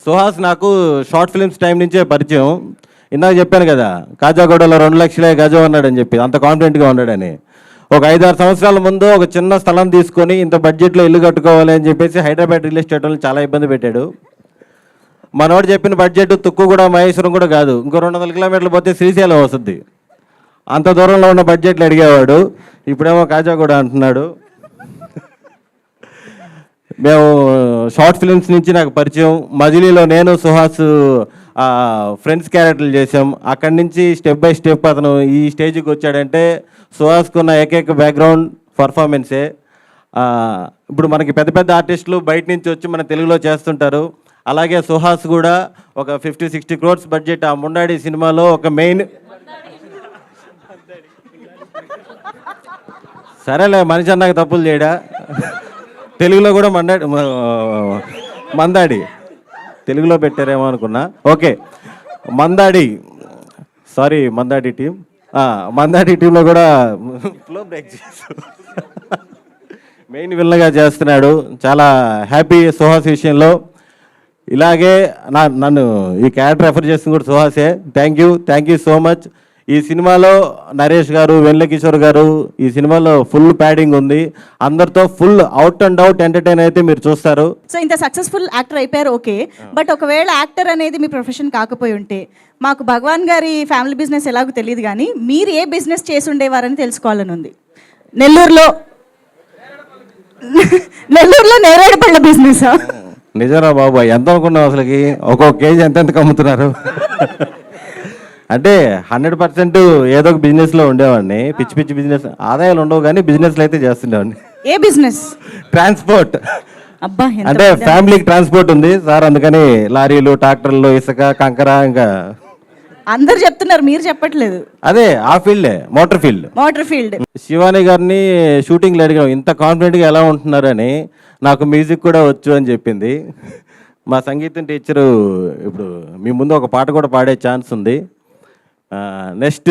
సుహాస్ నాకు short films time నుంచే పరిచయం. ఇందాక చెప్పాను కదా, కాజాగూడలో 2 లక్షలే గజం అన్నాడని చెప్పి, అంత కాన్ఫిడెంట్గా ఉన్నాడని. ఒక 5-6 సంవత్సరాల ముందు ఒక చిన్న స్థలం తీసుకొని ఇంత బడ్జెట్లో ఇల్లు కట్టుకోవాలి అని చెప్పేసి హైదరాబాద్ రియల్ ఎస్టేట్ వాళ్ళు చాలా ఇబ్బంది పెట్టాడు. మనోడు చెప్పిన బడ్జెట్ తుక్కు కూడా మహేశ్వరం కూడా కాదు, ఇంకో 200 కిలోమీటర్లు పోతే శ్రీశైలం వస్తుంది. అంత దూరంలో ఉన్న బడ్జెట్లు అడిగేవాడు, ఇప్పుడేమో కాజాగూడ అంటున్నాడు. మేము షార్ట్ ఫిల్మ్స్ నుంచి నాకు పరిచయం. మజిలీలో నేను సుహాస్ ఫ్రెండ్స్ క్యారెక్టర్లు చేసాం. అక్కడి నుంచి స్టెప్ బై స్టెప్ అతను ఈ స్టేజ్కి వచ్చాడంటే సుహాస్కున్న ఏకైక బ్యాక్గ్రౌండ్ పర్ఫార్మెన్సే. ఇప్పుడు మనకి పెద్ద పెద్ద ఆర్టిస్టులు బయట నుంచి వచ్చి మన తెలుగులో చేస్తుంటారు. అలాగే సుహాస్ కూడా ఒక 50-60 crores బడ్జెట్ ఆ ముండాడి సినిమాలో ఒక మెయిన్, సరేలే మనిషి అన్నాక తప్పులు చేయడా, తెలుగులో కూడా మందాడి తెలుగులో పెట్టారేమో అనుకున్నా. ఓకే, మందాడి టీం, మందాడి టీంలో కూడా ఫ్లో బ్రేక్ చేస్తాడు, మెయిన్ విల్లగా చేస్తున్నాడు. చాలా హ్యాపీ సుహాస్ విషయంలో. ఇలాగే నన్ను ఈ క్యారెక్టర్ రెఫర్ చేస్తుంది కూడా సుహాసే. Thank you so much. ఈ సినిమాలో నరేష్ గారు, వెన్నెల కిషోర్ గారు ఈ సినిమాలో ఫుల్ ప్యాడింగ్ ఉంది. అందరితో full out and out entertain అయితే మీరు చూస్తారు. సో ఇంత సక్సెస్ఫుల్ యాక్టర్ అయిపోయారు, ఓకే. బట్ ఒకవేళ యాక్టర్ అనేది మీ ప్రొఫెషన్ కాకపోయి ఉంటే, మాకు భగవాన్ గారి ఫ్యామిలీ బిజినెస్ ఎలాగో తెలియదు, కానీ మీరు ఏ బిజినెస్ చేసి ఉండేవారని తెలుసుకోవాలని ఉంది. నెల్లూరులో నేరేడుపళ్ళ బిజినెస్. నిజరా బాబు, ఎంత అనుకున్నావు అసలుకి? ఒక్కొక్క కేజీ ఎంతెంతకు అమ్ముతున్నారు? అంటే 100% ఏదో ఒక బిజినెస్లో ఉండేవాడిని. పిచ్చి బిజినెస్ ఆదాయాలు ఉండవు, కానీ బిజినెస్లు అయితే చేస్తుండేవాడిని. ఏ బిజినెస్? ట్రాన్స్పోర్ట్. అబ్బా, అంటే ఫ్యామిలీకి ట్రాన్స్పోర్ట్ ఉంది సార్, అందుకని లారీలు, ట్రాక్టర్లు, ఇసుక, కంకర, ఇంకా అందరు చెప్తున్నారు, మీరు చెప్పట్లేదు. అదే ఆ ఫీల్డే, మోటార్ ఫీల్డ్. శివాని గారిని షూటింగ్లో అడిగాం, ఇంత కాన్ఫిడెంట్గా ఎలా ఉంటున్నారని. నాకు మ్యూజిక్ కూడా వచ్చు అని చెప్పింది. మా సంగీతం టీచరు ఇప్పుడు మీ ముందు ఒక పాట కూడా పాడే ఛాన్స్ ఉంది. నెక్స్ట్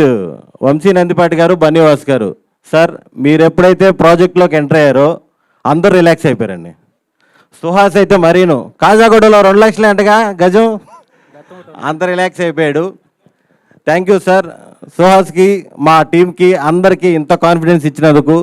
వంశీ నందిపాటి గారు, బన్నీవాస్ గారు. సార్, మీరు ఎప్పుడైతే ప్రాజెక్ట్లోకి ఎంటర్ అయ్యారో అందరూ రిలాక్స్ అయిపోయారండి. సుహాస్ అయితే మరీను, కాజాగూడలో 2 లక్షలే అంటగా గజం, అంత రిలాక్స్ అయిపోయాడు. Thank you sir. సుహాస్కి, మా టీంకి, అందరికీ ఇంత కాన్ఫిడెన్స్ ఇచ్చినందుకు.